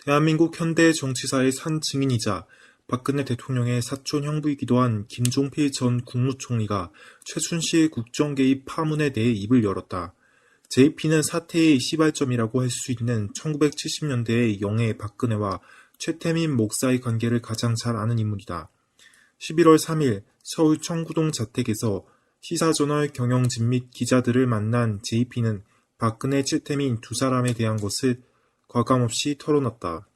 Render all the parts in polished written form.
대한민국 현대 정치사의 산 증인이자 박근혜 대통령의 사촌 형부이기도 한 김종필 전 국무총리가 최순실 국정 개입 파문에 대해 입을 열었다. JP는 사태의 시발점이라고 할 수 있는 1970년대의 영예 박근혜와 최태민 목사의 관계를 가장 잘 아는 인물이다. 11월 3일 서울 청구동 자택에서 시사저널 경영진 및 기자들을 만난 JP는 박근혜, 최태민 두 사람에 대한 것을 과감없이 털어놨다.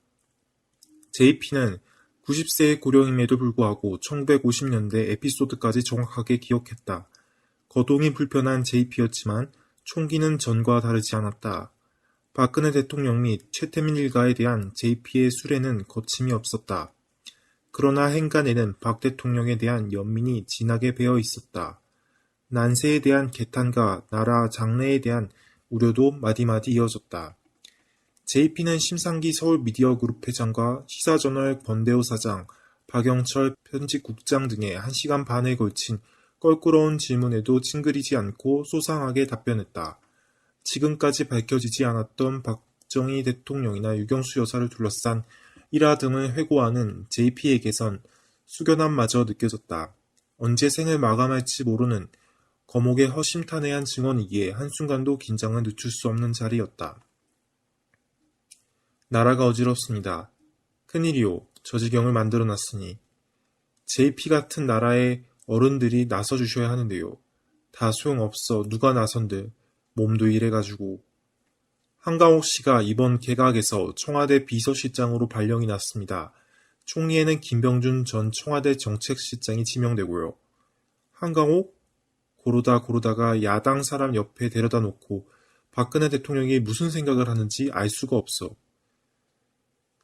JP는 90세의 고령임에도 불구하고 1950년대 에피소드까지 정확하게 기억했다. 거동이 불편한 JP였지만 총기는 전과 다르지 않았다. 박근혜 대통령 및 최태민 일가에 대한 JP의 수레는 거침이 없었다. 그러나 행간에는 박 대통령에 대한 연민이 진하게 배어 있었다. 난세에 대한 개탄과 나라 장래에 대한 우려도 마디마디 이어졌다. JP는 심상기 서울미디어그룹 회장과 시사저널 권대호 사장, 박영철 편집국장 등의 1시간 반에 걸친 껄끄러운 질문에도 찡그리지 않고 소상하게 답변했다. 지금까지 밝혀지지 않았던 박정희 대통령이나 유경수 여사를 둘러싼 일화 등을 회고하는 JP에게선 숙연함마저 느껴졌다. 언제 생을 마감할지 모르는 거목의 허심탄회한 증언이기에 한순간도 긴장을 늦출 수 없는 자리였다. 나라가 어지럽습니다. 큰일이요. 저 지경을 만들어놨으니. JP 같은 나라의 어른들이 나서주셔야 하는데요. 다 소용없어. 누가 나선들. 몸도 이래가지고. 한강옥 씨가 이번 개각에서 청와대 비서실장으로 발령이 났습니다. 총리에는 김병준 전 청와대 정책실장이 지명되고요. 한강옥? 고르다가 야당 사람 옆에 데려다 놓고 박근혜 대통령이 무슨 생각을 하는지 알 수가 없어.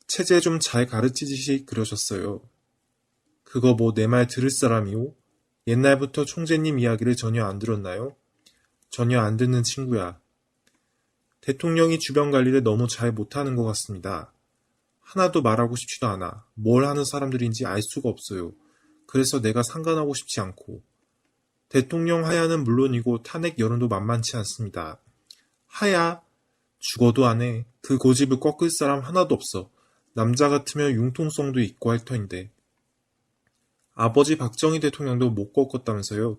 체제 좀 잘 가르치듯이 그러셨어요. 그거 뭐 내 말 들을 사람이오? 옛날부터 총재님 이야기를 전혀 안 들었나요? 전혀 안 듣는 친구야. 대통령이 주변 관리를 너무 잘 못하는 것 같습니다. 하나도 말하고 싶지도 않아. 뭘 하는 사람들인지 알 수가 없어요. 그래서 내가 상관하고 싶지 않고. 대통령 하야는 물론이고 탄핵 여론도 만만치 않습니다. 하야? 죽어도 안 해. 그 고집을 꺾을 사람 하나도 없어. 남자 같으면 융통성도 있고 할 터인데. 아버지 박정희 대통령도 못 꺾었다면서요.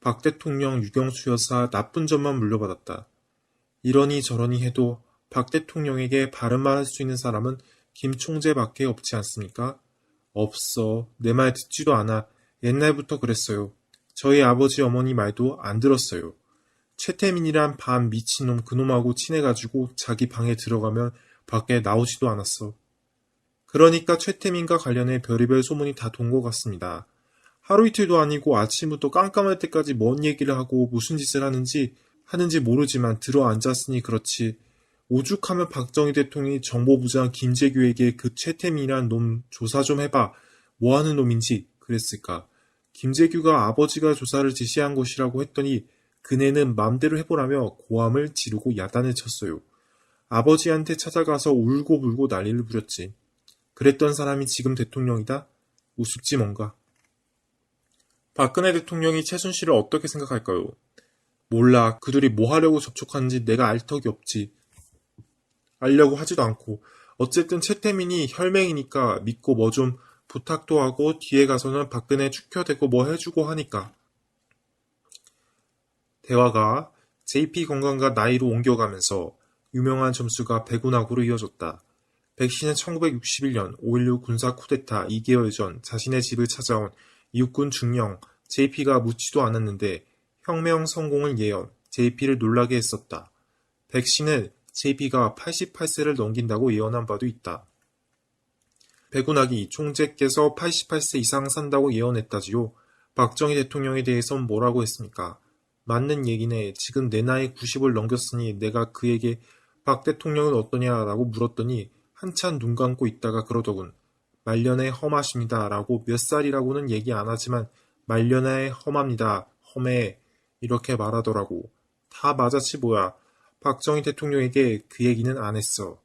박 대통령, 유경수 여사 나쁜 점만 물려받았다. 이러니 저러니 해도 박 대통령에게 바른 말 할 수 있는 사람은 김 총재밖에 없지 않습니까? 없어. 내 말 듣지도 않아. 옛날부터 그랬어요. 저희 아버지 어머니 말도 안 들었어요. 최태민이란 반 미친놈 그놈하고 친해가지고 자기 방에 들어가면 밖에 나오지도 않았어. 그러니까 최태민과 관련해 별의별 소문이 다 돈 것 같습니다. 하루 이틀도 아니고 아침부터 깜깜할 때까지 뭔 얘기를 하고 무슨 짓을 하는지 모르지만 들어앉았으니 그렇지. 오죽하면 박정희 대통령이 정보부장 김재규에게 그 최태민이란 놈 조사 좀 해봐. 뭐하는 놈인지 그랬을까. 김재규가 아버지가 조사를 지시한 것이라고 했더니 그네는 맘대로 해보라며 고함을 지르고 야단을 쳤어요. 아버지한테 찾아가서 울고불고 난리를 부렸지. 그랬던 사람이 지금 대통령이다? 우습지 뭔가. 박근혜 대통령이 최순실을 어떻게 생각할까요? 몰라. 그들이 뭐 하려고 접촉하는지 내가 알 턱이 없지. 알려고 하지도 않고. 어쨌든 최태민이 혈맹이니까 믿고 뭐 좀 부탁도 하고 뒤에 가서는 박근혜 축혀대고 뭐 해주고 하니까. 대화가 JP 건강과 나이로 옮겨가면서 유명한 점수가 백운하고로 이어졌다. 백 씨는 1961년 5.16 군사 쿠데타 2개월 전 자신의 집을 찾아온 이웃군 중령 JP가 묻지도 않았는데 혁명 성공을 예언, JP를 놀라게 했었다. 백 씨는 JP가 88세를 넘긴다고 예언한 바도 있다. 백운학이 총재께서 88세 이상 산다고 예언했다지요. 박정희 대통령에 대해선 뭐라고 했습니까? 맞는 얘기네. 지금 내 나이 90을 넘겼으니 내가 그에게 박 대통령은 어떠냐라고 물었더니 한참 눈 감고 있다가 그러더군. 말년에 험하십니다 라고 몇 살이라고는 얘기 안 하지만 말년에 험합니다. 험해. 이렇게 말하더라고. 다 맞았지 뭐야. 박정희 대통령에게 그 얘기는 안 했어.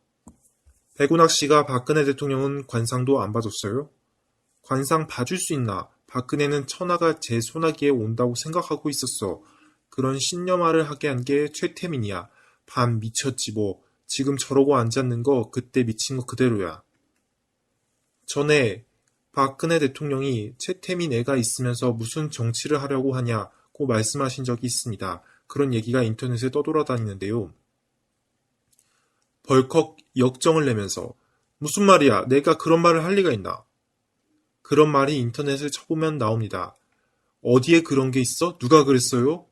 백운학 씨가 박근혜 대통령은 관상도 안 봐줬어요? 관상 봐줄 수 있나? 박근혜는 천하가 제 소나기에 온다고 생각하고 있었어. 그런 신념화를 하게 한 게 최태민이야. 반 미쳤지 뭐. 지금 저러고 앉았는 거 그때 미친 거 그대로야. 전에 박근혜 대통령이 최태민 애가 있으면서 무슨 정치를 하려고 하냐고 말씀하신 적이 있습니다. 그런 얘기가 인터넷에 떠돌아다니는데요. 벌컥 역정을 내면서 무슨 말이야? 내가 그런 말을 할 리가 있나? 그런 말이 인터넷을 쳐보면 나옵니다. 어디에 그런 게 있어? 누가 그랬어요?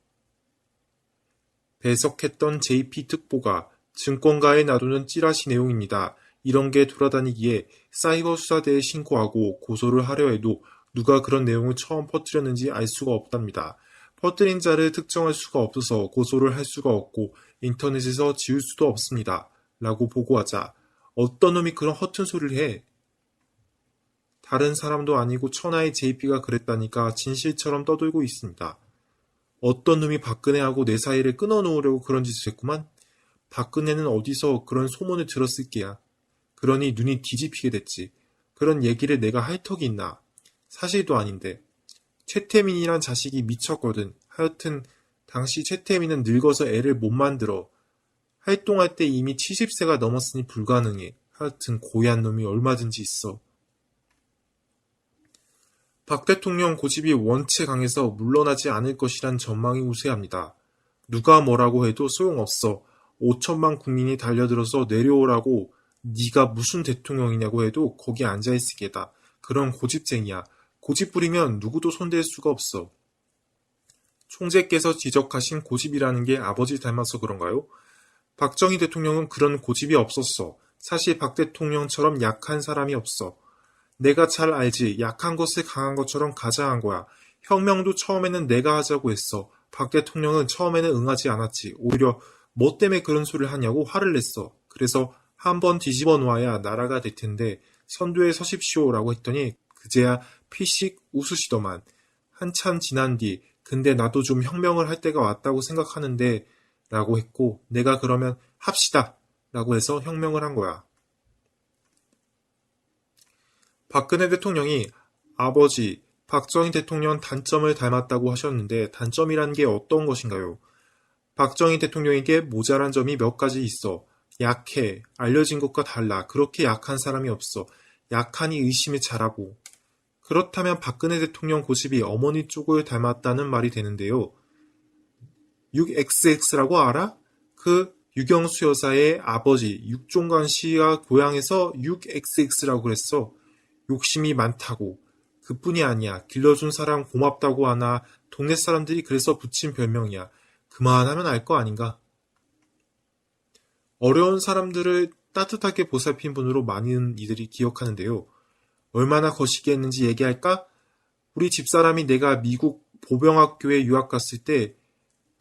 배석했던 JP 특보가 증권가에 놔두는 찌라시 내용입니다. 이런 게 돌아다니기에 사이버 수사대에 신고하고 고소를 하려 해도 누가 그런 내용을 처음 퍼뜨렸는지 알 수가 없답니다. 퍼뜨린 자를 특정할 수가 없어서 고소를 할 수가 없고 인터넷에서 지울 수도 없습니다. 라고 보고하자 어떤 놈이 그런 허튼 소리를 해? 다른 사람도 아니고 천하의 JP가 그랬다니까 진실처럼 떠들고 있습니다. 어떤 놈이 박근혜하고 내 사이를 끊어놓으려고 그런 짓을 했구만. 박근혜는 어디서 그런 소문을 들었을 게야. 그러니 눈이 뒤집히게 됐지. 그런 얘기를 내가 할 턱이 있나. 사실도 아닌데. 최태민이란 자식이 미쳤거든. 하여튼 당시 최태민은 늙어서 애를 못 만들어. 활동할 때 이미 70세가 넘었으니 불가능해. 하여튼 고얀 놈이 얼마든지 있어. 박 대통령 고집이 원체 강해서 물러나지 않을 것이란 전망이 우세합니다. 누가 뭐라고 해도 소용없어. 5천만 국민이 달려들어서 내려오라고 네가 무슨 대통령이냐고 해도 거기 앉아있을 게다. 그런 고집쟁이야. 고집 부리면 누구도 손댈 수가 없어. 총재께서 지적하신 고집이라는 게 아버지 닮아서 그런가요? 박정희 대통령은 그런 고집이 없었어. 사실 박 대통령처럼 약한 사람이 없어. 내가 잘 알지. 약한 것을 강한 것처럼 가장한 거야. 혁명도 처음에는 내가 하자고 했어. 박 대통령은 처음에는 응하지 않았지. 오히려 뭐 때문에 그런 소리를 하냐고 화를 냈어. 그래서 한번 뒤집어 놓아야 나라가 될 텐데 선두에 서십시오라고 했더니 그제야 피식 웃으시더만. 한참 지난 뒤 근데 나도 좀 혁명을 할 때가 왔다고 생각하는데 라고 했고 내가 그러면 합시다 라고 해서 혁명을 한 거야. 박근혜 대통령이 아버지 박정희 대통령 단점을 닮았다고 하셨는데 단점이란 게 어떤 것인가요? 박정희 대통령에게 모자란 점이 몇 가지 있어. 약해. 알려진 것과 달라. 그렇게 약한 사람이 없어. 약하니 의심이 잘하고. 그렇다면 박근혜 대통령 고집이 어머니 쪽을 닮았다는 말이 되는데요. 6XX라고 알아? 그 유경수 여사의 아버지 육종관 씨가 고향에서 6XX라고 그랬어. 욕심이 많다고. 그뿐이 아니야. 길러준 사람 고맙다고 하나 동네 사람들이 그래서 붙인 별명이야. 그만하면 알 거 아닌가. 어려운 사람들을 따뜻하게 보살핀 분으로 많은 이들이 기억하는데요. 얼마나 거시기 했는지 얘기할까? 우리 집사람이 내가 미국 보병학교에 유학 갔을 때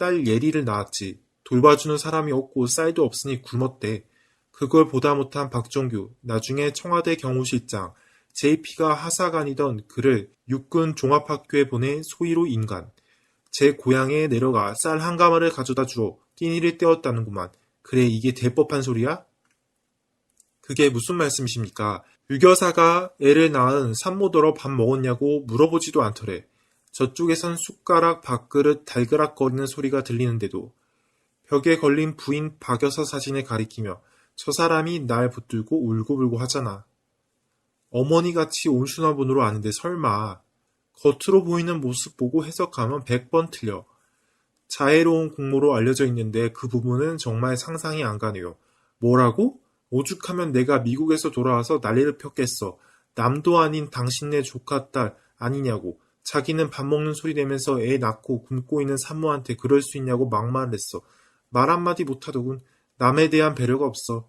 딸 예리를 낳았지. 돌봐주는 사람이 없고 쌀도 없으니 굶었대. 그걸 보다 못한 박정규, 나중에 청와대 경호실장, JP가 하사관이던 그를 육군 종합학교에 보내 소위로 인간. 제 고향에 내려가 쌀 한 가마를 가져다 주어 끼니를 때웠다는구만. 그래 이게 대법한 소리야? 그게 무슨 말씀이십니까? 유교사가 애를 낳은 산모더러 밥 먹었냐고 물어보지도 않더래. 저쪽에선 숟가락 밥그릇 달그락거리는 소리가 들리는데도 벽에 걸린 부인 박여사 사진을 가리키며 저 사람이 날 붙들고 울고불고 하잖아. 어머니같이 온순한 분으로 아는데 설마 겉으로 보이는 모습 보고 해석하면 100번 틀려. 자애로운 국모로 알려져 있는데 그 부분은 정말 상상이 안 가네요. 뭐라고? 오죽하면 내가 미국에서 돌아와서 난리를 폈겠어. 남도 아닌 당신네 조카 딸 아니냐고. 자기는 밥 먹는 소리 내면서 애 낳고 굶고 있는 산모한테 그럴 수 있냐고 막말을 했어. 말 한마디 못하더군. 남에 대한 배려가 없어.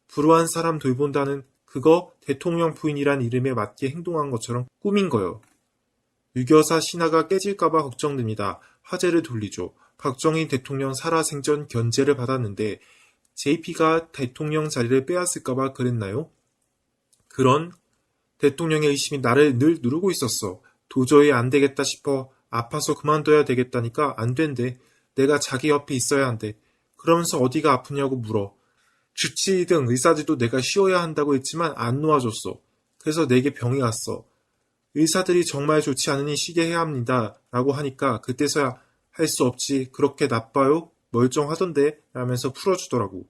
불우한 사람 돌본다는 그거 대통령 부인이란 이름에 맞게 행동한 것처럼 꾸민 거요. 유교사 신화가 깨질까봐 걱정됩니다. 화제를 돌리죠. 박정희 대통령 살아생전 견제를 받았는데 JP가 대통령 자리를 빼앗을까봐 그랬나요? 그런 대통령의 의심이 나를 늘 누르고 있었어. 도저히 안 되겠다 싶어 아파서 그만둬야 되겠다니까 안 된대. 내가 자기 옆에 있어야 한대. 그러면서 어디가 아프냐고 물어. 주치의 등 의사들도 내가 쉬어야 한다고 했지만 안 놓아줬어. 그래서 내게 병이 왔어. 의사들이 정말 좋지 않으니 쉬게 해야 합니다. 라고 하니까 그때서야 할 수 없지. 그렇게 나빠요? 멀쩡하던데? 라면서 풀어주더라고.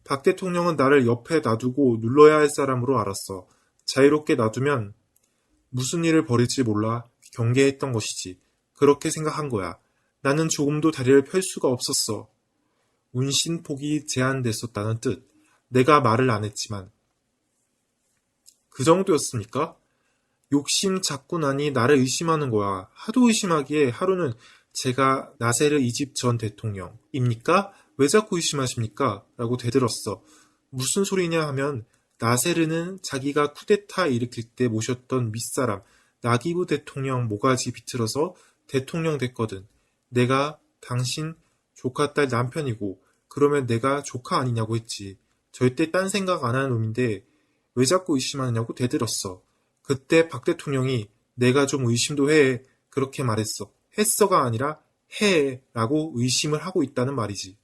박 대통령은 나를 옆에 놔두고 눌러야 할 사람으로 알았어. 자유롭게 놔두면 무슨 일을 벌일지 몰라 경계했던 것이지. 그렇게 생각한 거야. 나는 조금도 다리를 펼 수가 없었어. 운신폭이 제한됐었다는 뜻. 내가 말을 안 했지만. 그 정도였습니까? 욕심 잡고 나니 나를 의심하는 거야. 하도 의심하기에 하루는 제가 나세르 이집 전 대통령입니까? 왜 자꾸 의심하십니까? 라고 되들었어. 무슨 소리냐 하면 나세르는 자기가 쿠데타 일으킬 때 모셨던 윗사람 나기부 대통령 모가지 비틀어서 대통령 됐거든. 내가 당신 조카 딸 남편이고 그러면 내가 조카 아니냐고 했지. 절대 딴 생각 안 하는 놈인데 왜 자꾸 의심하느냐고 되들었어. 그때 박 대통령이 내가 좀 의심도 해. 그렇게 말했어. 했어가 아니라 해 라고 의심을 하고 있다는 말이지.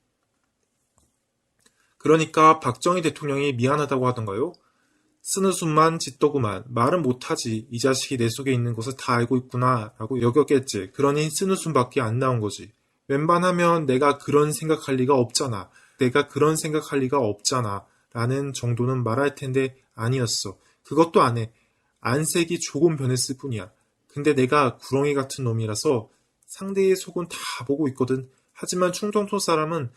그러니까 박정희 대통령이 미안하다고 하던가요? 쓰는 숨만 짓더구만. 말은 못하지. 이 자식이 내 속에 있는 것을 다 알고 있구나 라고 여겼겠지. 그러니 쓰는 숨밖에 안 나온 거지. 웬만하면 내가 그런 생각할 리가 없잖아. 내가 그런 생각할 리가 없잖아 라는 정도는 말할 텐데 아니었어. 그것도 안 해. 안색이 조금 변했을 뿐이야. 근데 내가 구렁이 같은 놈이라서 상대의 속은 다 보고 있거든. 하지만 충청도 사람은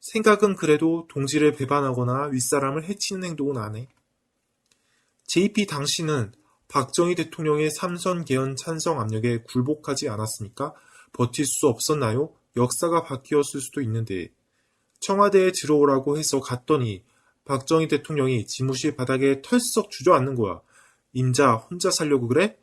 생각은 그래도 동지를 배반하거나 윗사람을 해치는 행동은 안 해. JP 당신은 박정희 대통령의 삼선 개헌 찬성 압력에 굴복하지 않았습니까? 버틸 수 없었나요? 역사가 바뀌었을 수도 있는데. 청와대에 들어오라고 해서 갔더니 박정희 대통령이 지무실 바닥에 털썩 주저앉는 거야. 임자 혼자 살려고 그래?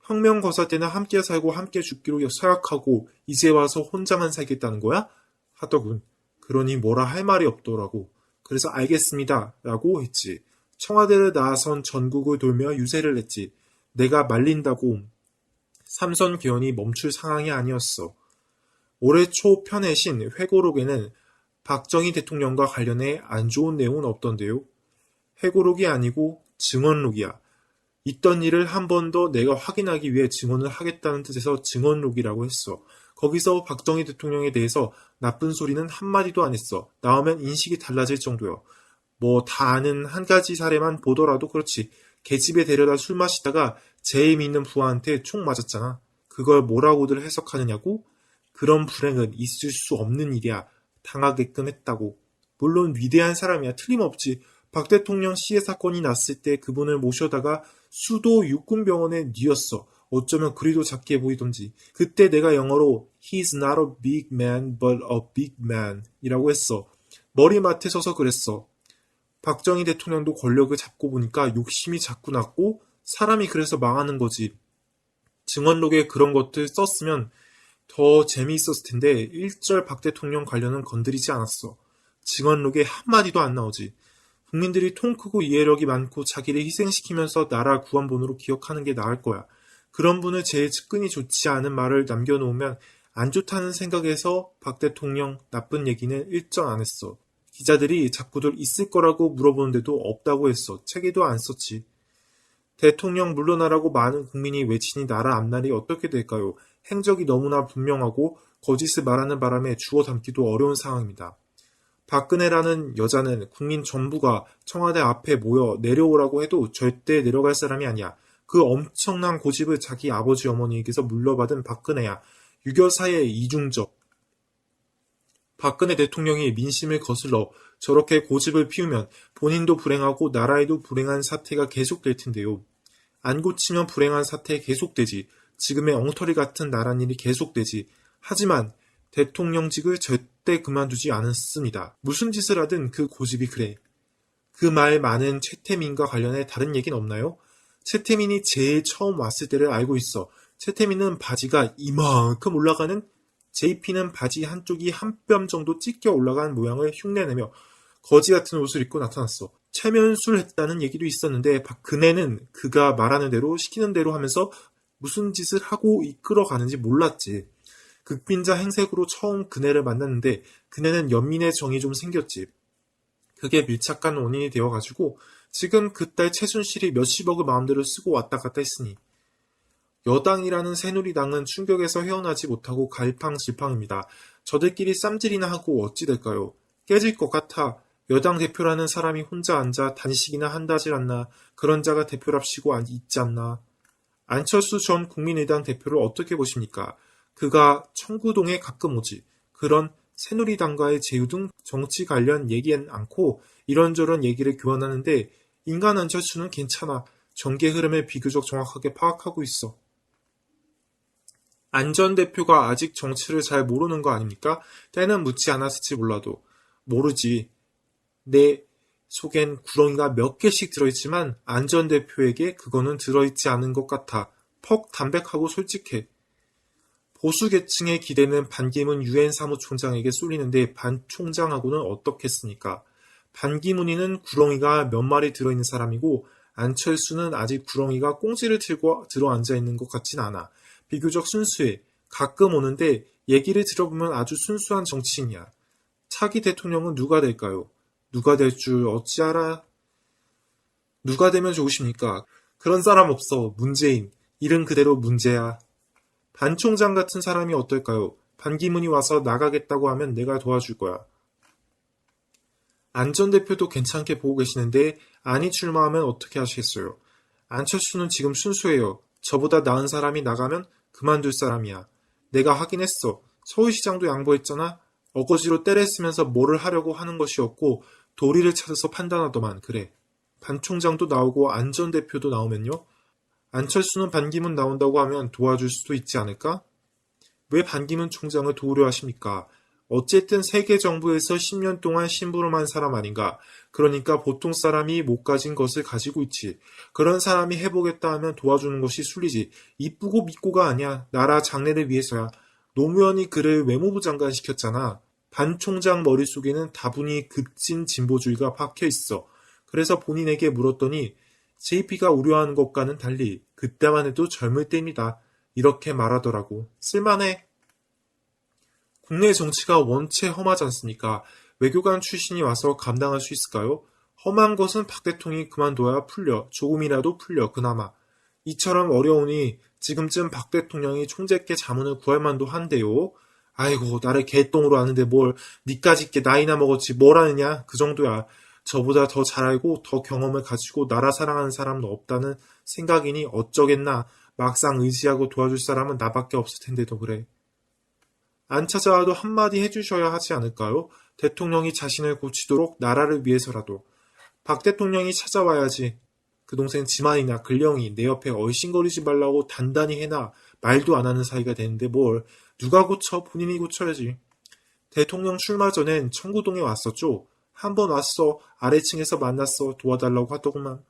혁명 거사 때는 함께 살고 함께 죽기로 서약하고 이제 와서 혼자만 살겠다는 거야? 하더군. 그러니 뭐라 할 말이 없더라고. 그래서 알겠습니다 라고 했지. 청와대를 나선 전국을 돌며 유세를 했지. 내가 말린다고 삼선 개헌이 멈출 상황이 아니었어. 올해 초 편해신 회고록에는 박정희 대통령과 관련해 안 좋은 내용은 없던데요. 회고록이 아니고 증언록이야. 있던 일을 한 번 더 내가 확인하기 위해 증언을 하겠다는 뜻에서 증언록이라고 했어. 거기서 박정희 대통령에 대해서 나쁜 소리는 한마디도 안 했어. 나오면 인식이 달라질 정도요. 뭐 다 아는 한 가지 사례만 보더라도 그렇지. 계집에 데려다 술 마시다가 제일 믿는 부하한테 총 맞았잖아. 그걸 뭐라고들 해석하느냐고? 그런 불행은 있을 수 없는 일이야. 당하게끔 했다고. 물론 위대한 사람이야. 틀림없지. 박 대통령 시해 사건이 났을 때 그분을 모셔다가 수도 육군병원에 뉘었어. 어쩌면 그리도 작게 보이던지. 그때 내가 영어로 He's not a big man but a big man 이라고 했어. 머리맡에 서서 그랬어. 박정희 대통령도 권력을 잡고 보니까 욕심이 자꾸 났고 사람이 그래서 망하는 거지. 증언록에 그런 것들 썼으면 더 재미있었을 텐데 1절 박 대통령 관련은 건드리지 않았어. 증언록에 한마디도 안 나오지. 국민들이 통 크고 이해력이 많고 자기를 희생시키면서 나라 구원본으로 기억하는 게 나을 거야. 그런 분을 제일 측근이 좋지 않은 말을 남겨놓으면 안 좋다는 생각에서 박 대통령 나쁜 얘기는 일절 안 했어. 기자들이 자꾸들 있을 거라고 물어보는데도 없다고 했어. 책에도 안 썼지. 대통령 물러나라고 많은 국민이 외치니 나라 앞날이 어떻게 될까요? 행적이 너무나 분명하고 거짓을 말하는 바람에 주워 담기도 어려운 상황입니다. 박근혜라는 여자는 국민 전부가 청와대 앞에 모여 내려오라고 해도 절대 내려갈 사람이 아니야. 그 엄청난 고집을 자기 아버지 어머니에게서 물려받은 박근혜야. 유교사의 이중적. 박근혜 대통령이 민심을 거슬러 저렇게 고집을 피우면 본인도 불행하고 나라에도 불행한 사태가 계속될 텐데요. 안 고치면 불행한 사태 계속되지. 지금의 엉터리 같은 나란 일이 계속되지. 하지만 대통령직을 절대 그만두지 않았습니다. 무슨 짓을 하든 그 고집이 그래. 그 말 많은 최태민과 관련해 다른 얘기는 없나요? 최태민이 제일 처음 왔을 때를 알고 있어. 최태민은 바지가 이만큼 올라가는, JP는 바지 한쪽이 한 뼘 정도 찢겨 올라간 모양을 흉내내며 거지 같은 옷을 입고 나타났어. 체면술 했다는 얘기도 있었는데 박근혜는 그가 말하는 대로 시키는 대로 하면서 무슨 짓을 하고 이끌어가는지 몰랐지. 극빈자 행색으로 처음 그네를 만났는데 그네는 연민의 정이 좀 생겼지. 그게 밀착한 원인이 되어가지고 지금 그 딸 최순실이 몇십억을 마음대로 쓰고 왔다 갔다 했으니. 여당이라는 새누리당은 충격에서 헤어나지 못하고 갈팡질팡입니다. 저들끼리 쌈질이나 하고 어찌 될까요? 깨질 것 같아. 여당 대표라는 사람이 혼자 앉아 단식이나 한다질 않나. 그런 자가 대표랍시고 있지 않나. 안철수 전 국민의당 대표를 어떻게 보십니까? 그가 청구동에 가끔 오지. 그런 새누리당과의 제휴 등 정치 관련 얘기는 않고 이런저런 얘기를 교환하는데 인간 안철수는 괜찮아. 정계 흐름을 비교적 정확하게 파악하고 있어. 안 전 대표가 아직 정치를 잘 모르는 거 아닙니까? 때는 묻지 않았을지 몰라도. 모르지. 내 속엔 구렁이가 몇 개씩 들어있지만 안 전 대표에게 그거는 들어있지 않은 것 같아. 퍽 담백하고 솔직해. 보수 계층의 기대는 반기문 유엔 사무총장에게 쏠리는데 반 총장하고는 어떻겠습니까? 반기문이는 구렁이가 몇 마리 들어있는 사람이고 안철수는 아직 구렁이가 꽁지를 들고 들어앉아 있는 것 같진 않아. 비교적 순수해. 가끔 오는데 얘기를 들어보면 아주 순수한 정치인이야. 차기 대통령은 누가 될까요? 누가 될 줄 어찌 알아? 누가 되면 좋으십니까? 그런 사람 없어. 문재인. 이름 그대로 문제야. 반 총장 같은 사람이 어떨까요? 반기문이 와서 나가겠다고 하면 내가 도와줄 거야. 안 전 대표도 괜찮게 보고 계시는데 안이 출마하면 어떻게 하시겠어요? 안철수는 지금 순수해요. 저보다 나은 사람이 나가면 그만둘 사람이야. 내가 하긴 했어. 서울시장도 양보했잖아. 어거지로 때를 쓰면서 뭐를 하려고 하는 것이었고 도리를 찾아서 판단하더만. 그래. 반 총장도 나오고 안 전 대표도 나오면요. 안철수는 반기문 나온다고 하면 도와줄 수도 있지 않을까? 왜 반기문 총장을 도우려 하십니까? 어쨌든 세계 정부에서 10년 동안 심부름한 사람 아닌가. 그러니까 보통 사람이 못 가진 것을 가지고 있지. 그런 사람이 해보겠다 하면 도와주는 것이 순리지. 이쁘고 믿고가 아니야. 나라 장래를 위해서야. 노무현이 그를 외무부 장관 시켰잖아. 반 총장 머릿속에는 다분히 급진 진보주의가 박혀 있어. 그래서 본인에게 물었더니 JP가 우려하는 것과는 달리 그때만 해도 젊을 때입니다. 이렇게 말하더라고. 쓸만해. 국내 정치가 원체 험하지 않습니까? 외교관 출신이 와서 감당할 수 있을까요? 험한 것은 박 대통령이 그만둬야 풀려. 조금이라도 풀려. 그나마. 이처럼 어려우니 지금쯤 박 대통령이 총재께 자문을 구할 만도 한데요. 아이고 나를 개똥으로 아는데 뭘 니까짓 게 나이나 먹었지 뭘 아느냐. 그 정도야. 저보다 더 잘 알고 더 경험을 가지고 나라 사랑하는 사람도 없다는 생각이니 어쩌겠나. 막상 의지하고 도와줄 사람은 나밖에 없을 텐데도 그래. 안 찾아와도 한마디 해주셔야 하지 않을까요? 대통령이 자신을 고치도록 나라를 위해서라도. 박 대통령이 찾아와야지. 그 동생 지만이나 근령이 내 옆에 얼씬거리지 말라고 단단히 해놔. 말도 안 하는 사이가 되는데 뭘. 누가 고쳐? 본인이 고쳐야지. 대통령 출마 전엔 청구동에 왔었죠. 한 번 왔어. 아래층에서 만났어. 도와달라고 하더구만.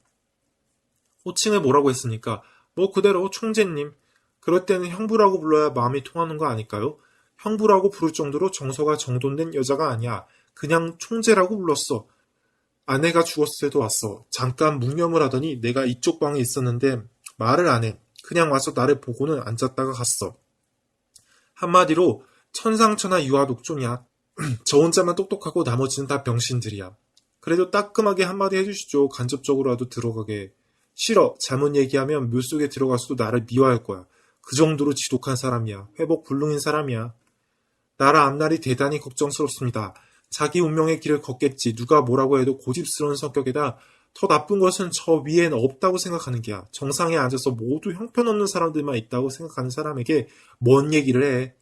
호칭을 뭐라고 했습니까? 뭐 그대로 총재님. 그럴 때는 형부라고 불러야 마음이 통하는 거 아닐까요? 형부라고 부를 정도로 정서가 정돈된 여자가 아니야. 그냥 총재라고 불렀어. 아내가 죽었을 때도 왔어. 잠깐 묵념을 하더니 내가 이쪽 방에 있었는데 말을 안 해. 그냥 와서 나를 보고는 앉았다가 갔어. 한마디로 천상천하 유아독존이야. 저 혼자만 똑똑하고 나머지는 다 병신들이야. 그래도 따끔하게 한마디 해주시죠. 간접적으로라도 들어가게. 싫어. 잘못 얘기하면 묘속에 들어가서도 나를 미워할 거야. 그 정도로 지독한 사람이야. 회복 불능인 사람이야. 나라 앞날이 대단히 걱정스럽습니다. 자기 운명의 길을 걷겠지. 누가 뭐라고 해도 고집스러운 성격에다 더 나쁜 것은 저 위엔 없다고 생각하는 게야. 정상에 앉아서 모두 형편없는 사람들만 있다고 생각하는 사람에게 뭔 얘기를 해.